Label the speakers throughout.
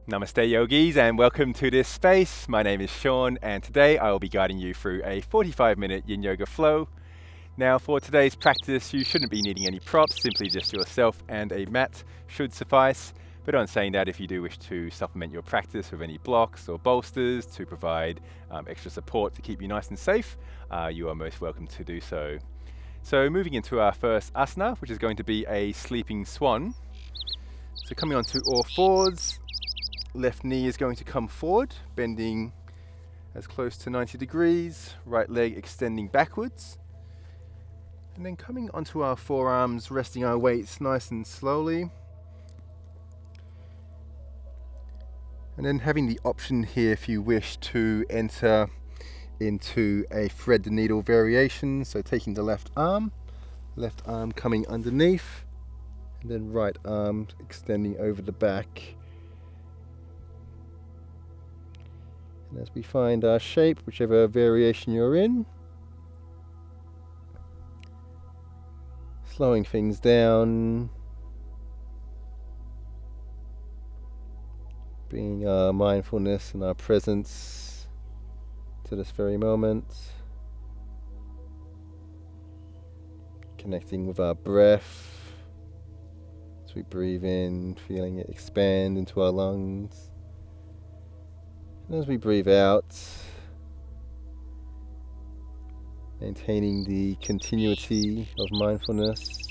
Speaker 1: Namaste yogis, and welcome to this space. My name is Sean, and today I will be guiding you through a 45-minute Yin Yoga flow. Now for today's practice, you shouldn't be needing any props, simply just yourself and a mat should suffice. But on saying that, if you do wish to supplement your practice with any blocks or bolsters to provide extra support to keep you nice and safe, you are most welcome to do so. So moving into our first asana, which is going to be a sleeping swan. So coming onto all fours, left knee is going to come forward, bending as close to 90 degrees, right leg extending backwards. And then coming onto our forearms, resting our weights nice and slowly. And then having the option here, if you wish, to enter into a thread the needle variation. So taking the left arm coming underneath, and then right arm extending over the back. And as we find our shape, whichever variation you're in, slowing things down, bringing our mindfulness and our presence to this very moment, connecting with our breath as we breathe in, feeling it expand into our lungs. And as we breathe out, maintaining the continuity of mindfulness.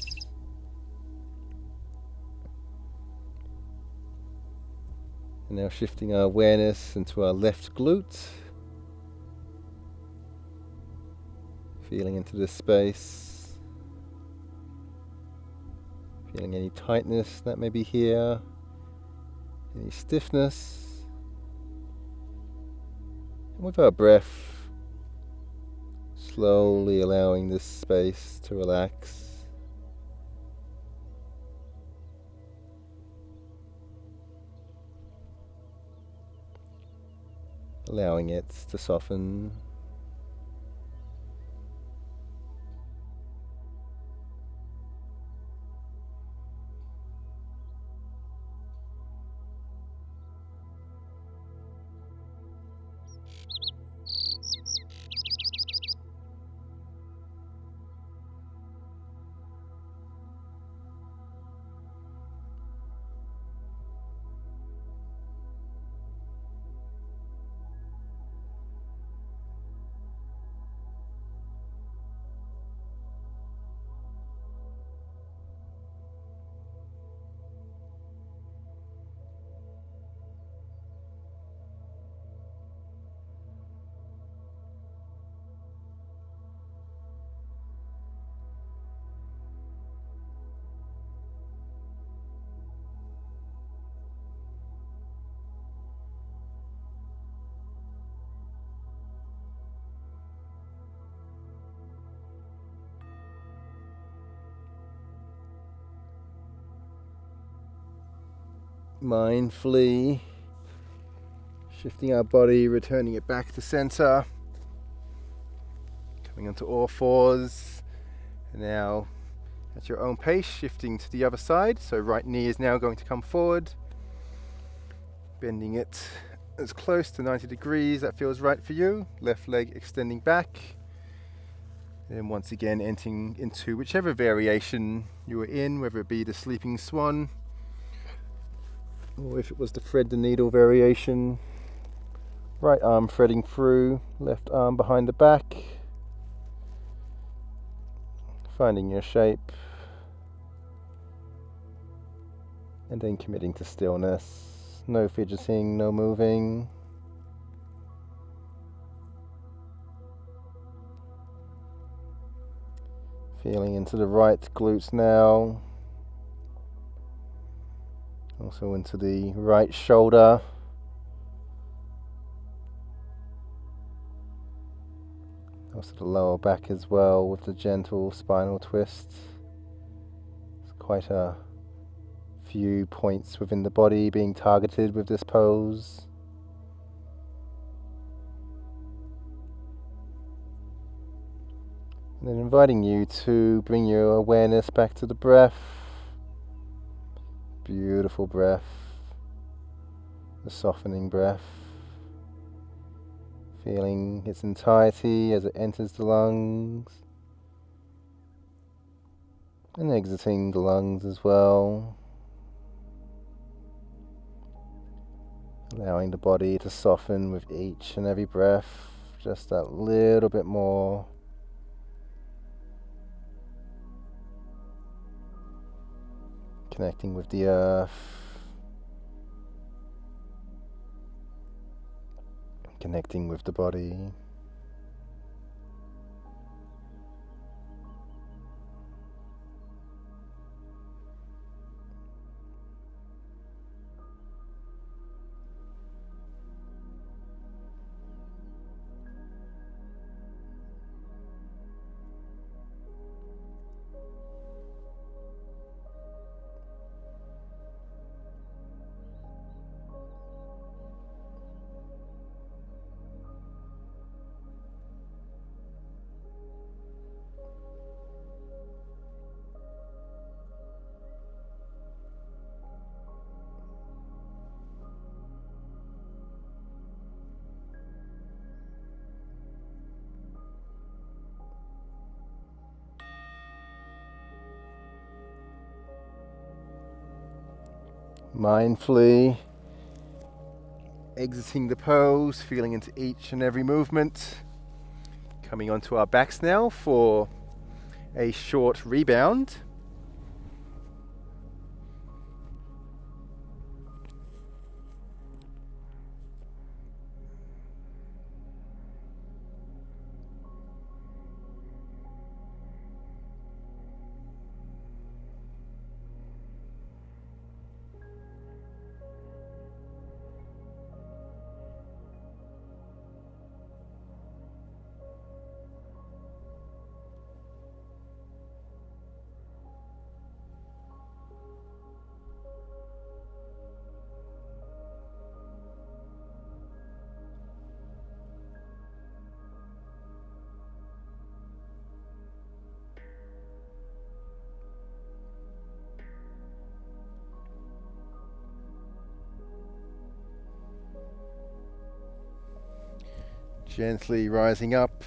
Speaker 1: And now shifting our awareness into our left glute, feeling into this space, feeling any tightness that may be here, any stiffness. And with our breath, slowly allowing this space to relax. Allowing it to soften. Mindfully shifting our body, returning it back to center, coming onto all fours, and now at your own pace shifting to the other side. So right knee is now going to come forward, bending it as close to 90 degrees that feels right for you, left leg extending back, and once again entering into whichever variation you were in, whether it be the sleeping swan or if it was the thread the needle variation. Right arm threading through, left arm behind the back, finding your shape, and then committing to stillness. No fidgeting, no moving. Feeling into the right glutes now. Also into the right shoulder. Also the lower back as well with the gentle spinal twist. It's quite a few points within the body being targeted with this pose. And then inviting you to bring your awareness back to the breath. Beautiful breath. the softening breath, feeling its entirety as it enters the lungs and exiting the lungs as well, allowing the body to soften with each and every breath just that little bit more. Connecting with the earth, connecting with the body. Mindfully exiting the pose, feeling into each and every movement. Coming onto our backs now for a short rebound. Gently rising up,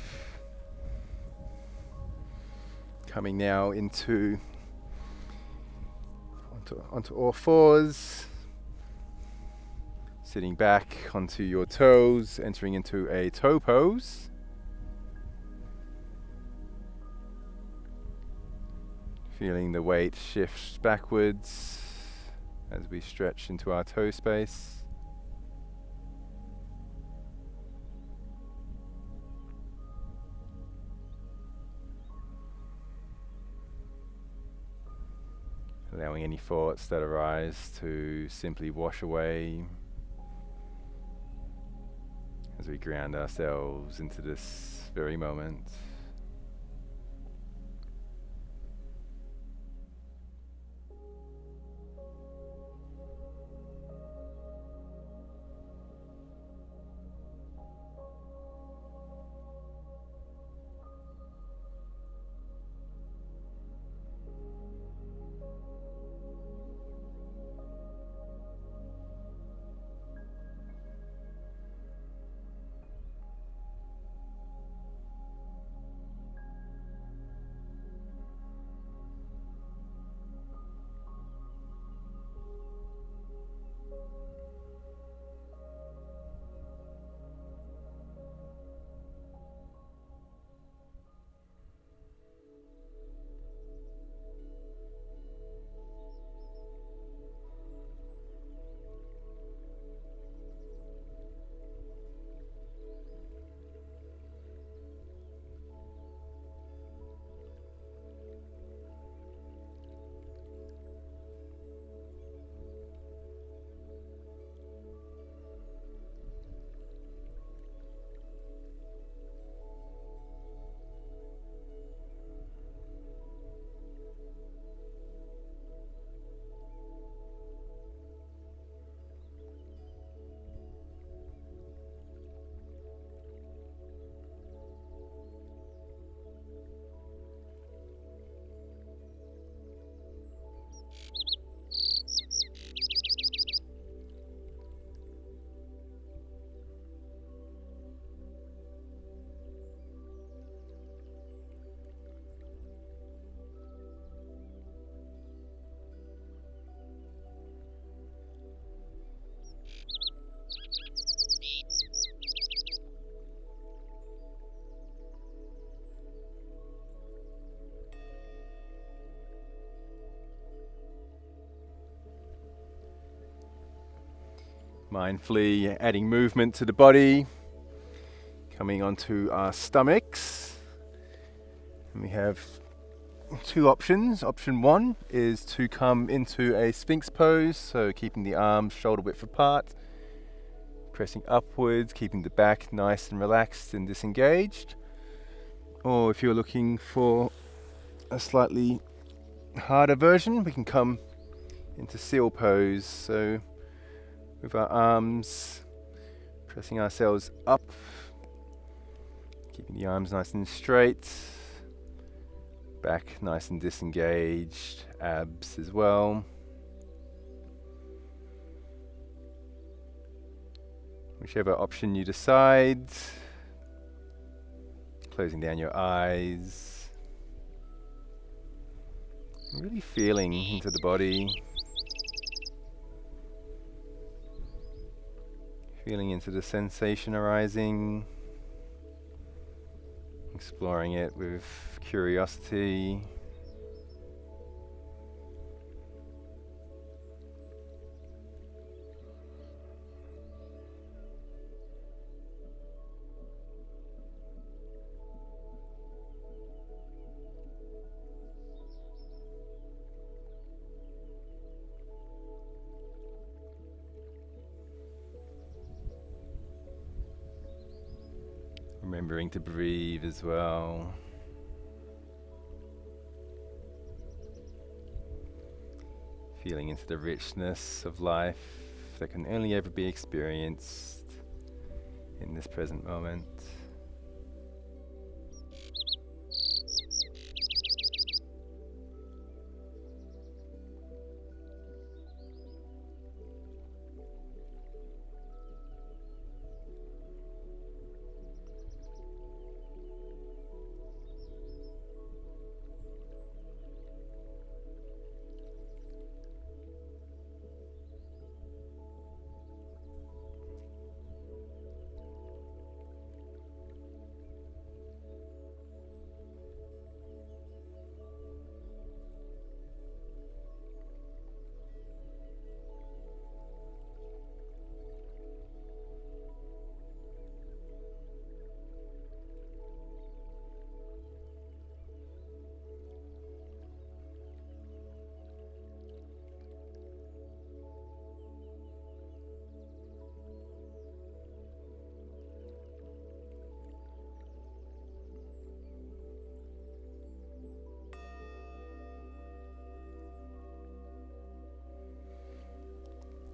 Speaker 1: coming now onto all fours, sitting back onto your toes, entering into a toe pose. Feeling the weight shift backwards as we stretch into our toe space. Allowing any thoughts that arise to simply wash away as we ground ourselves into this very moment. Mindfully adding movement to the body, coming onto our stomachs. And we have two options. Option one is to come into a Sphinx pose, so keeping the arms shoulder width apart, pressing upwards, keeping the back nice and relaxed and disengaged. Or if you're looking for a slightly harder version, we can come into seal pose, so with our arms pressing ourselves up, keeping the arms nice and straight, back nice and disengaged, abs as well. Whichever option you decide, closing down your eyes, really feeling into the body. Feeling into the sensation arising, exploring it with curiosity. Remembering to breathe as well. Feeling into the richness of life that can only ever be experienced in this present moment.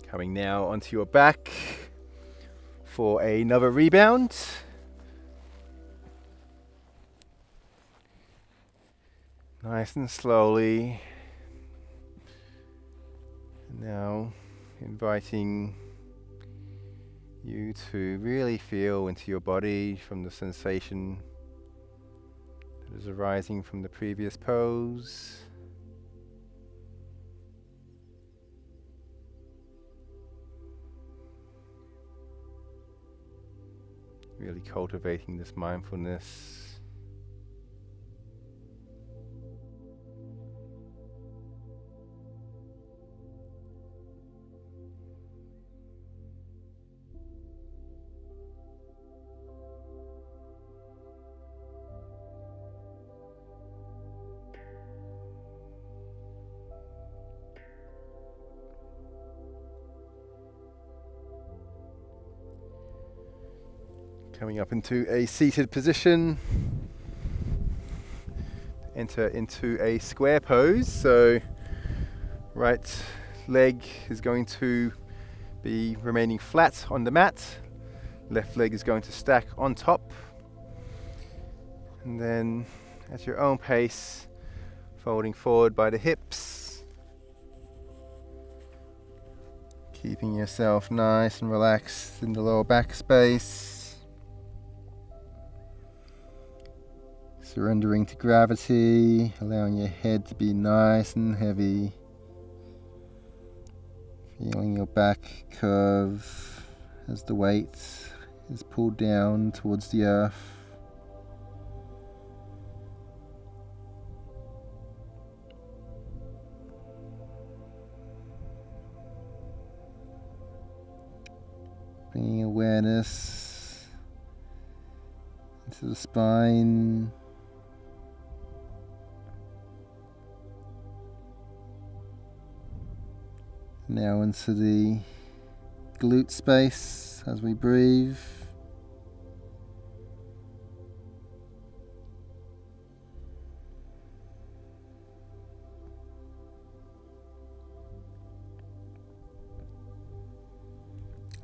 Speaker 1: Coming now onto your back for another rebound. Nice and slowly. Now inviting you to really feel into your body from the sensation that is arising from the previous pose. Really cultivating this mindfulness. Coming up into a seated position, enter into a square pose. So right leg is going to be remaining flat on the mat, left leg is going to stack on top, and then at your own pace, folding forward by the hips, keeping yourself nice and relaxed in the lower back space. Surrendering to gravity, allowing your head to be nice and heavy. Feeling your back curve as the weight is pulled down towards the earth.
Speaker 2: Bringing awareness into the spine. Now into the glute space as we breathe.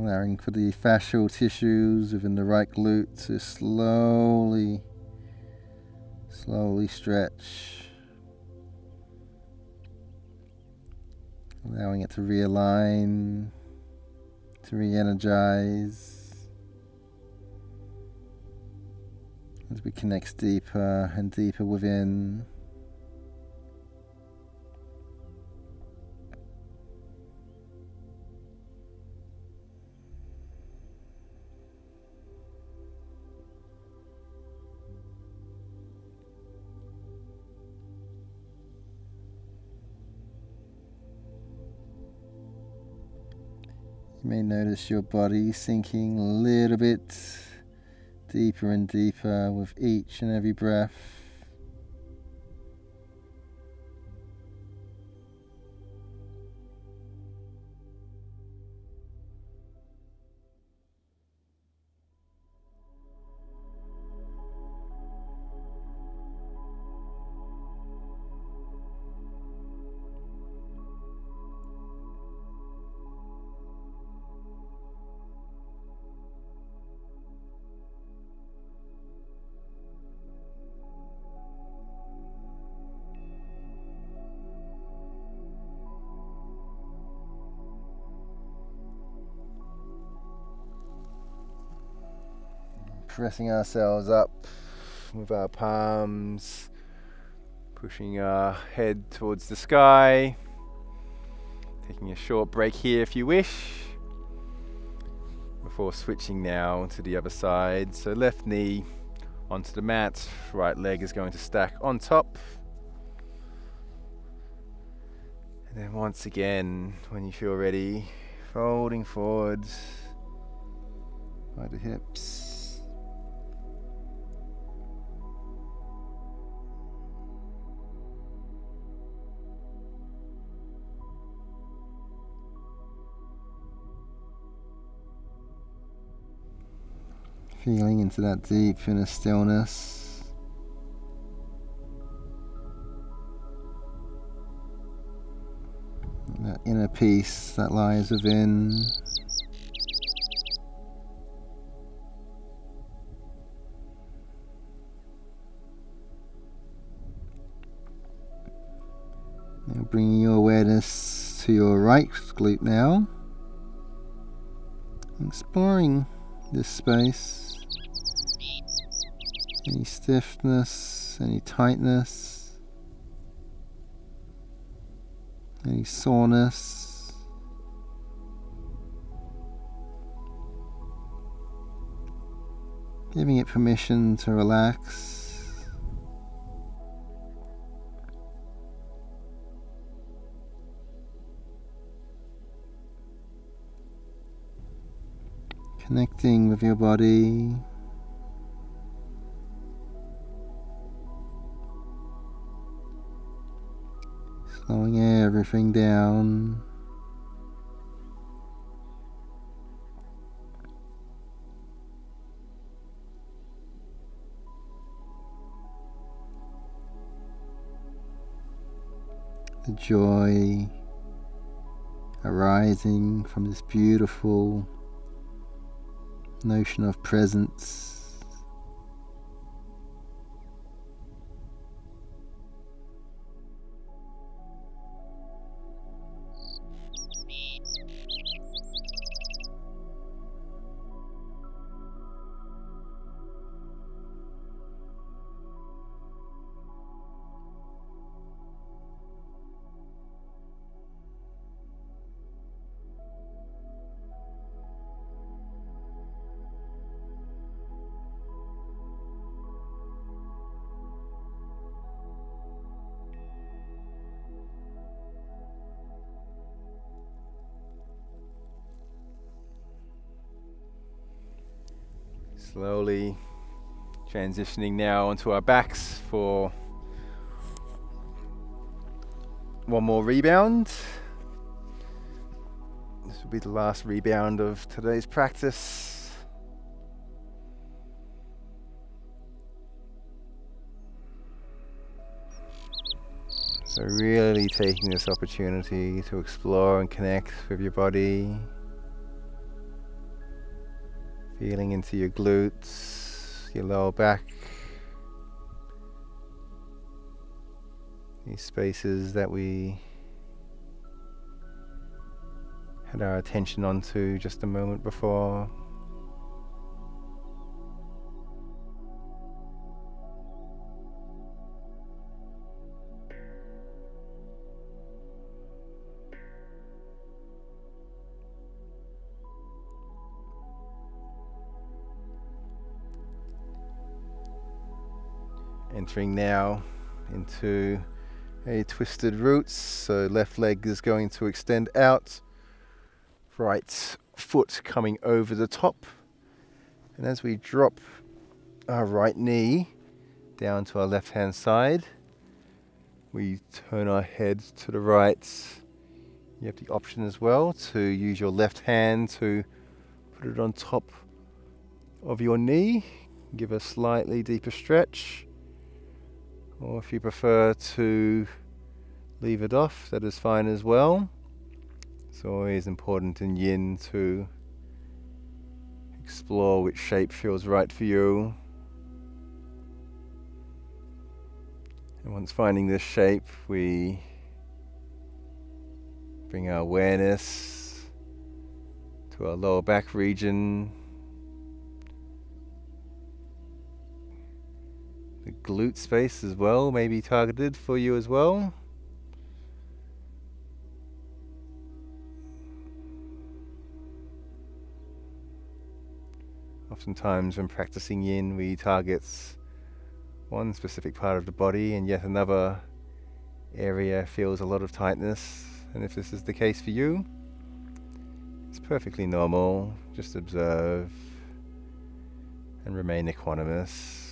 Speaker 2: Allowing for the fascial tissues within the right glute to slowly stretch. Allowing it to realign, to re-energize as we connect deeper and deeper within. You may notice your body sinking a little bit deeper and deeper with each and every breath. Pressing ourselves up with our palms, pushing our head towards the sky, taking a short break here if you wish, before switching now to the other side. So left knee onto the mat, right leg is going to stack on top. And then once again, when you feel ready, folding forwards by the hips. Feeling into that deep inner stillness. That inner peace that lies within. Now bringing your awareness to your right glute now. Exploring this space. Any stiffness, any tightness, any soreness. Giving it permission to relax. Connecting with your body. Slowing everything down. The joy arising from this beautiful notion of presence. Slowly transitioning now onto our backs for one more rebound. This will be the last rebound of today's practice. So really taking this opportunity to explore and connect with your body. Feeling into your glutes, your lower back. These spaces that we had our attention onto just a moment before. Entering now into a twisted roots, so left leg is going to extend out, right foot coming over the top, and as we drop our right knee down to our left hand side, we turn our head to the right. You have the option as well to use your left hand to put it on top of your knee, give a slightly deeper stretch. Or if you prefer to leave it off, that is fine as well. It's always important in Yin to explore which shape feels right for you. And once finding this shape, we bring our awareness to our lower back region. The glute space as well may be targeted for you as well. Oftentimes when practicing Yin, we target one specific part of the body and yet another area feels a lot of tightness. And if this is the case for you, it's perfectly normal. Just observe and remain equanimous.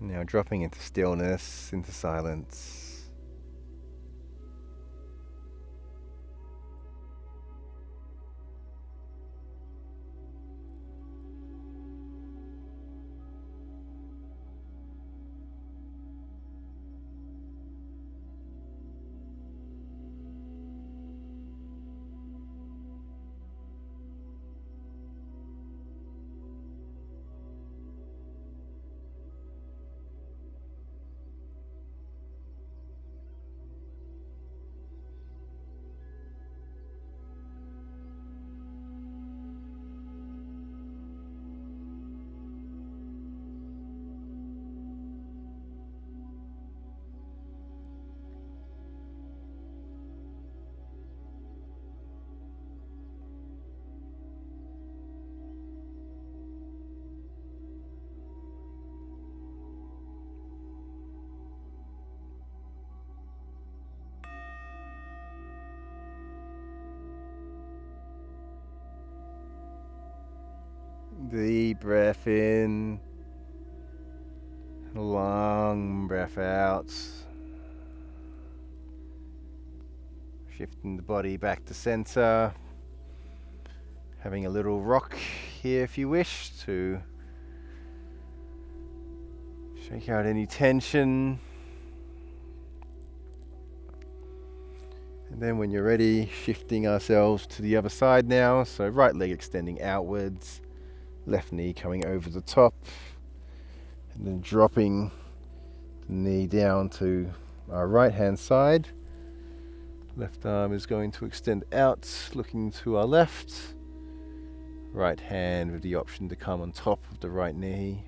Speaker 2: Now dropping into stillness, into silence. Deep breath in, long breath out. Shifting the body back to center. Having a little rock here if you wish to shake out any tension. And then when you're ready, shifting ourselves to the other side now. So right leg extending outwards. Left knee coming over the top, and then dropping the knee down to our right hand side. Left arm is going to extend out, looking to our left. Right hand with the option to come on top of the right knee.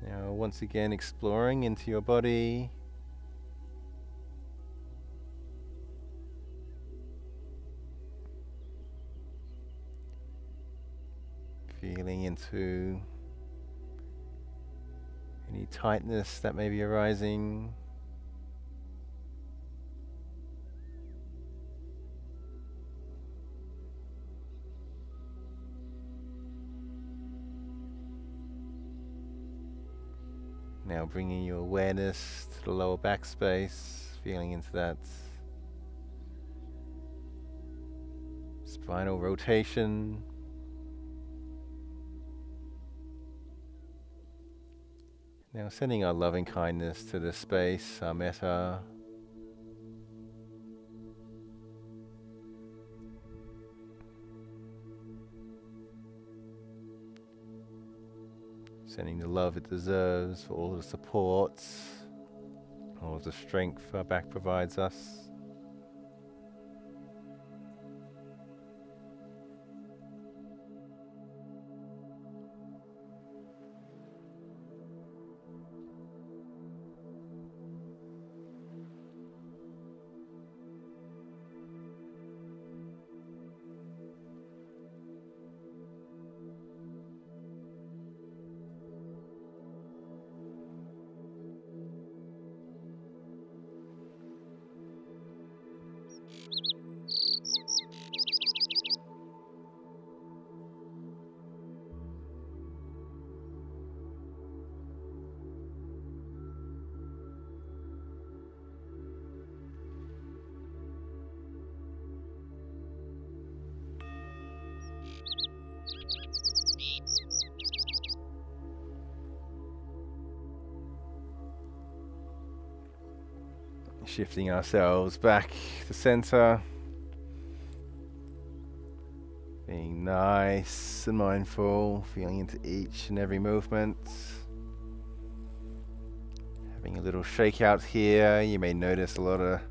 Speaker 2: Now once again exploring into your body, into any tightness that may be arising. Now bringing your awareness to the lower back space, feeling into that spinal rotation. Now sending our loving kindness to the space, our metta. Sending the love it deserves for all the support, all of the strength our back provides us. Shifting ourselves back to center, being nice and mindful, feeling into each and every movement. Having a little shake out here, you may notice a lot of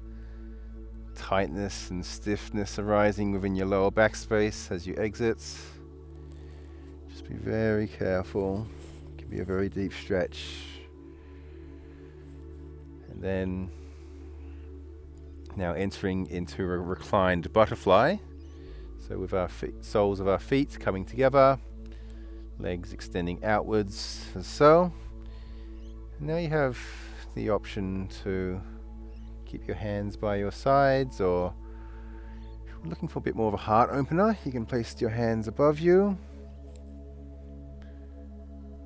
Speaker 2: tightness and stiffness arising within your lower back space as you exit. Just be very careful, it can be a very deep stretch. And then now entering into a reclined butterfly. So with our soles of our feet coming together, legs extending outwards as so. And now you have the option to keep your hands by your sides, or if you're looking for a bit more of a heart opener, you can place your hands above you.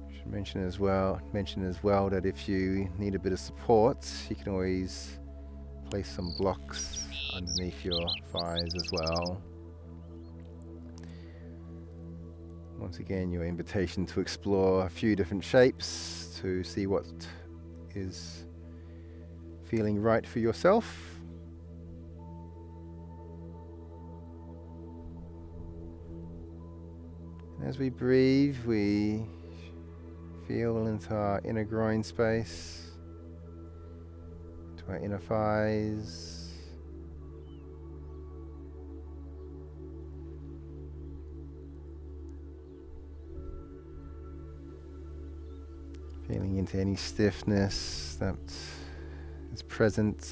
Speaker 2: I should mention as well that if you need a bit of support, you can always place some blocks underneath your thighs as well. Once again, your invitation to explore a few different shapes to see what is feeling right for yourself. And as we breathe, we feel into our inner groin space, to our inner thighs, feeling into any stiffness that is present.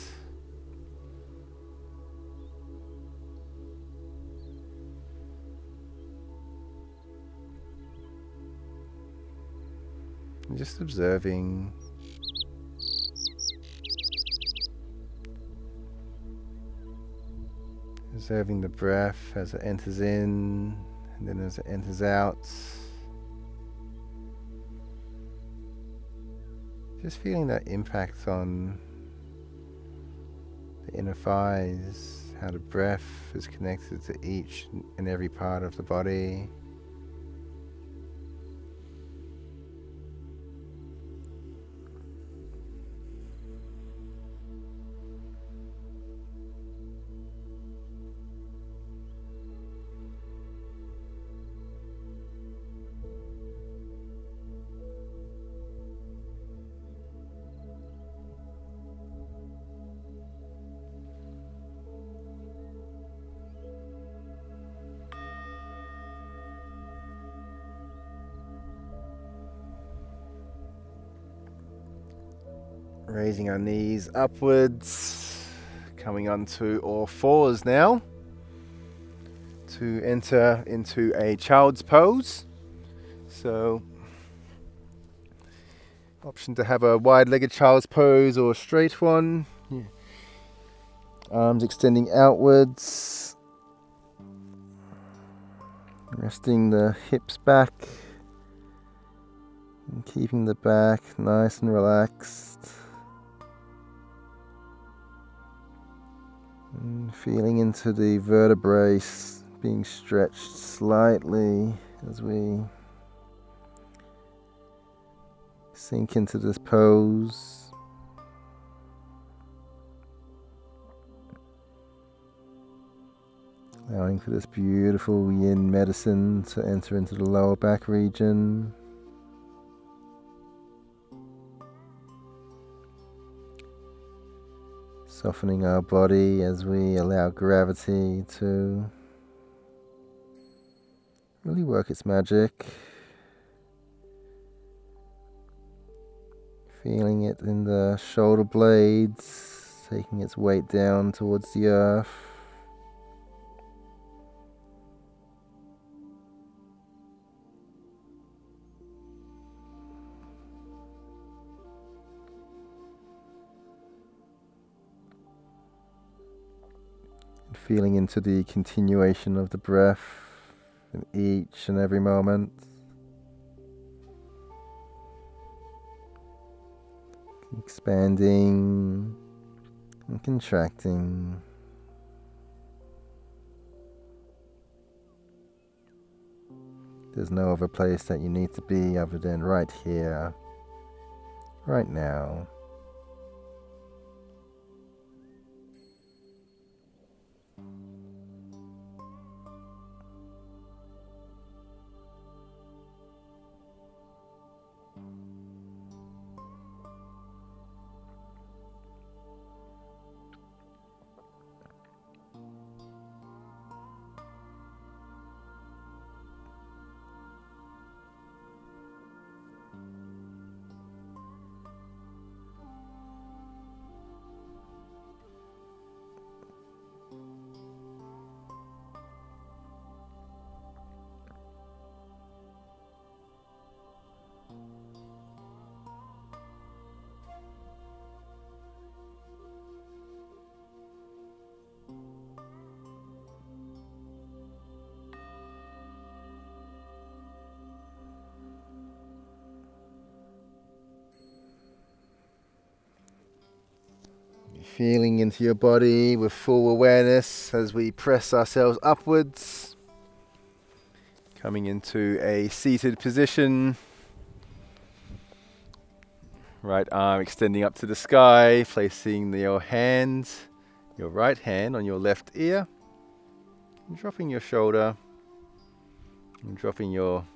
Speaker 2: And just observing. Observing the breath as it enters in and then as it enters out. Just feeling that impact on the inner thighs, how the breath is connected to each and every part of the body. Raising our knees upwards, coming onto all fours now to enter into a child's pose. So, option to have a wide-legged child's pose or a straight one. Yeah. Arms extending outwards. Resting the hips back. And keeping the back nice and relaxed. And feeling into the vertebrae being stretched slightly as we sink into this pose. Allowing for this beautiful yin medicine to enter into the lower back region. Softening our body as we allow gravity to really work its magic. Feeling it in the shoulder blades, taking its weight down towards the earth. Feeling into the continuation of the breath in each and every moment. Expanding and contracting. There's no other place that you need to be other than right here, right now. Feeling into your body with full awareness as we press ourselves upwards. Coming into a seated position. Right arm extending up to the sky, placing your hands, your right hand on your left ear. And dropping your shoulder. And dropping your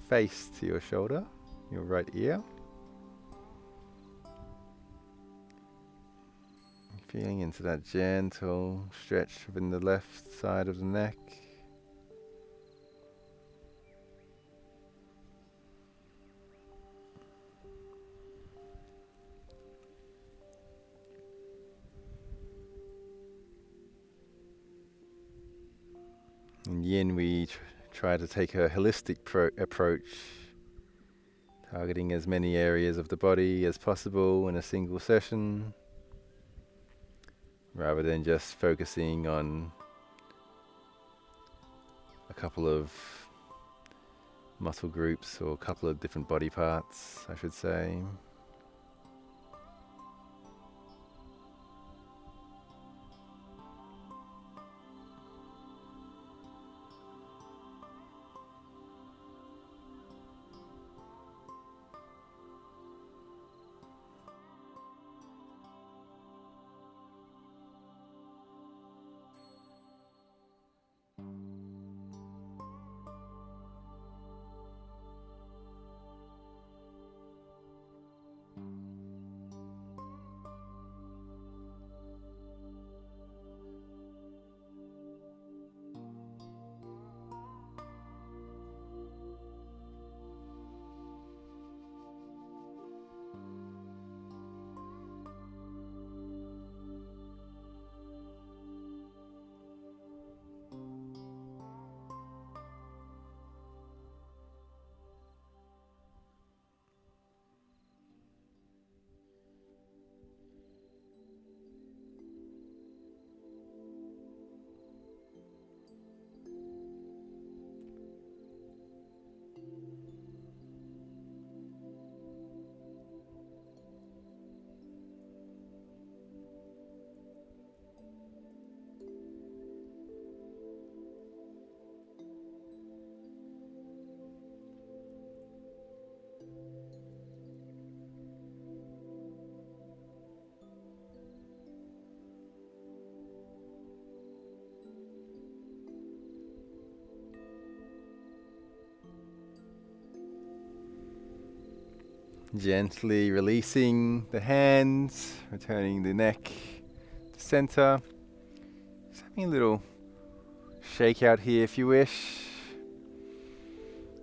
Speaker 2: face to your shoulder, your right ear. Feeling into that gentle stretch within the left side of the neck. In Yin, we try to take a holistic approach, targeting as many areas of the body as possible in a single session, rather than just focusing on a couple of muscle groups or a couple of different body parts, I should say.
Speaker 1: Gently releasing the hands, returning the neck to center. Just having a little shake out here if you wish,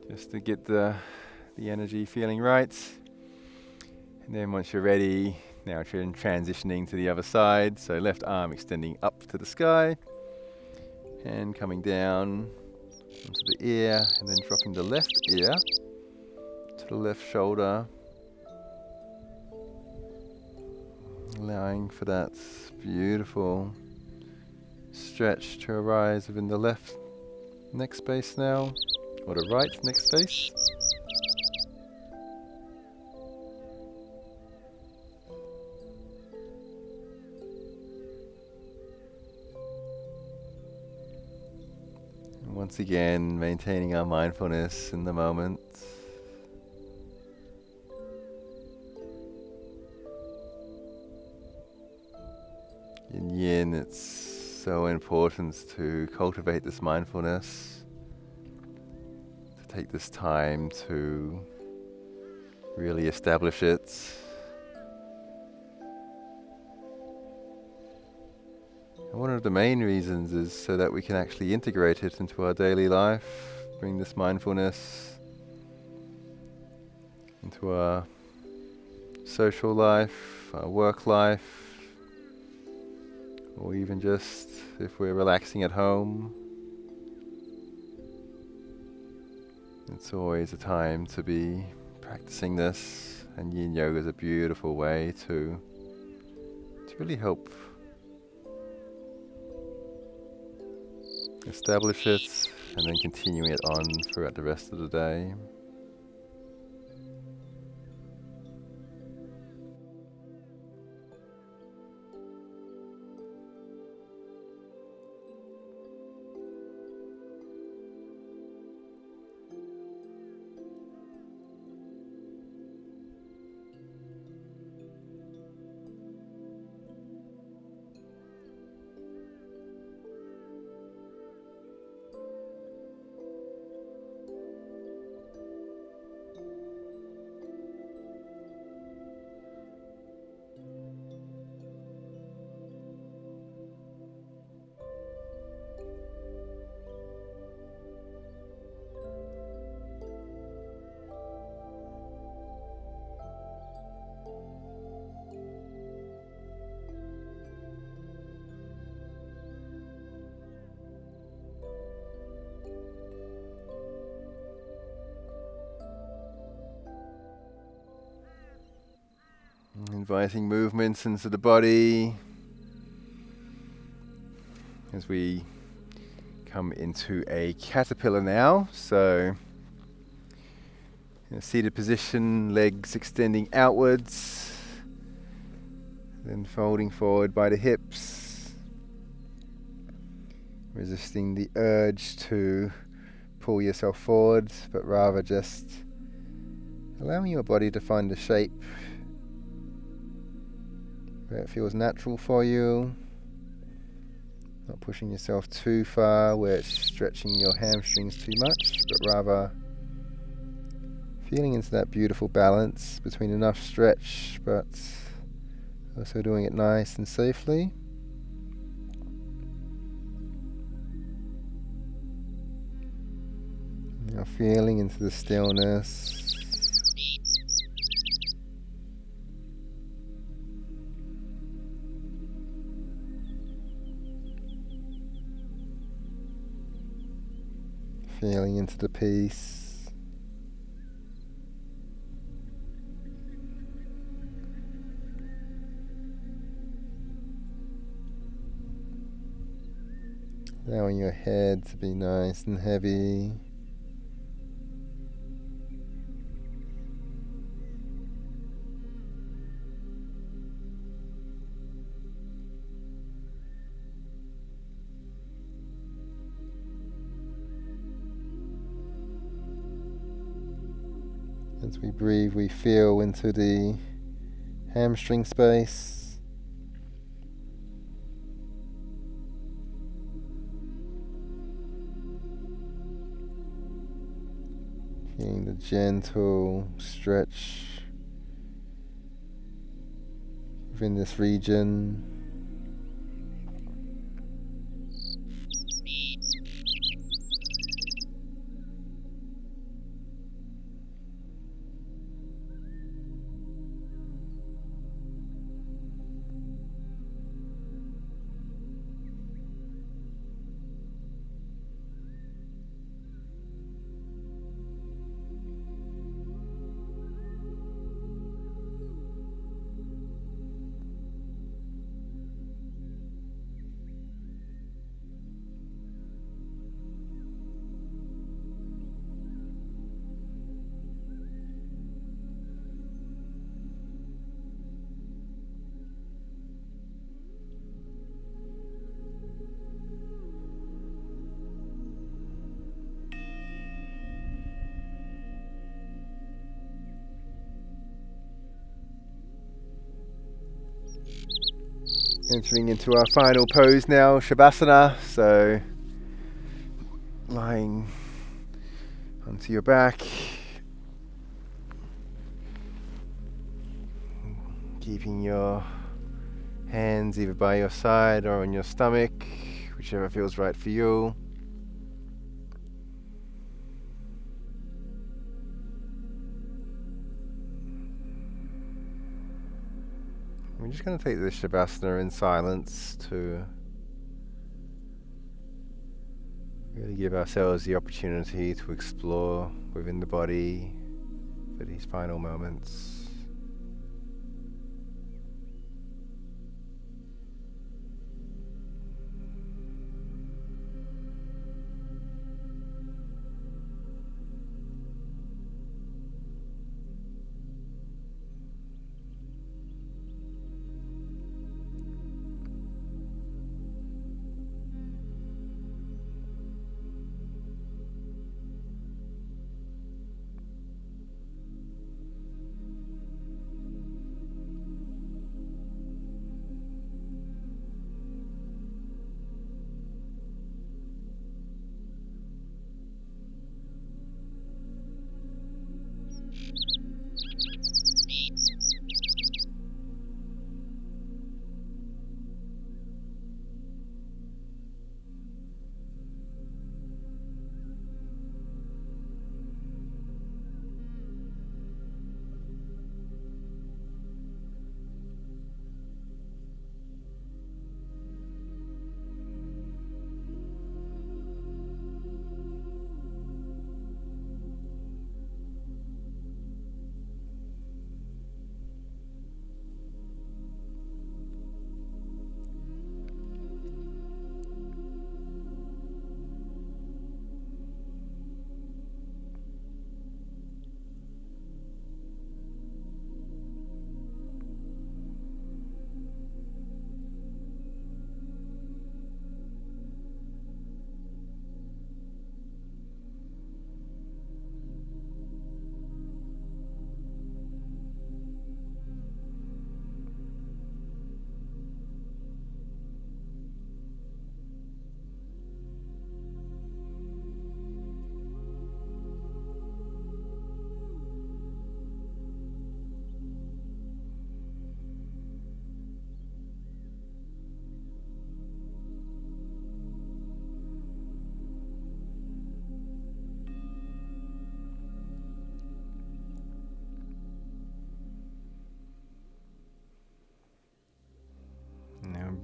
Speaker 1: just to get the energy feeling right. And then once you're ready, now transitioning to the other side. So left arm extending up to the sky and coming down onto the ear, and then dropping the left ear to the left shoulder, allowing for that beautiful stretch to arise within the left neck space now, or the right neck space. And once again, maintaining our mindfulness in the moment. In Yin, it's so important to cultivate this mindfulness, to take this time to really establish it. And one of the main reasons is so that we can actually integrate it into our daily life, bring this mindfulness into our social life, our work life, or even just if we're relaxing at home. It's always a time to be practicing this, and Yin Yoga is a beautiful way to really help establish it and then continuing it on throughout the rest of the day. Inviting movements into the body as we come into a caterpillar now. So in a seated position, legs extending outwards, then folding forward by the hips, resisting the urge to pull yourself forward, but rather just allowing your body to find a shape where it feels natural for you, not pushing yourself too far where it's stretching your hamstrings too much, but rather feeling into that beautiful balance between enough stretch but also doing it nice and safely. Now feeling into the stillness. Feeling into the peace. Allowing your head to be nice and heavy. As we breathe, we feel into the hamstring space. Feeling the gentle stretch
Speaker 2: within this region. Entering into our final pose now, Shavasana. So lying onto your back, keeping your hands either by your side or on your stomach, whichever feels right for you. We're just going to take this Shavasana in silence to really give ourselves the opportunity to explore within the body for these final moments.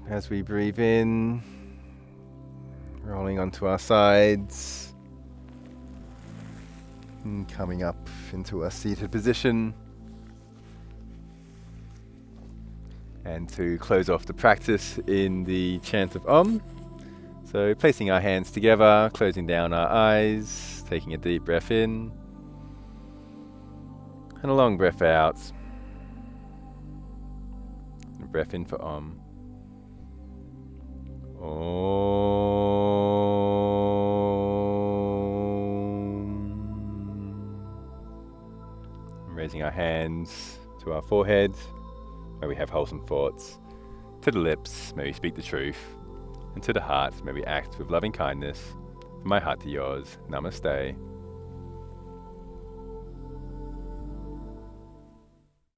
Speaker 2: As we breathe in, rolling onto our sides, and coming up into a seated position. And to close off the practice in the chant of Om. So placing our hands together, closing down our eyes, taking a deep breath in, and a long breath out. A breath in for Om. Raising our hands to our forehead, where we have wholesome thoughts. To the lips, may we speak the truth. And to the heart, may we act with loving kindness. From my heart to yours, Namaste.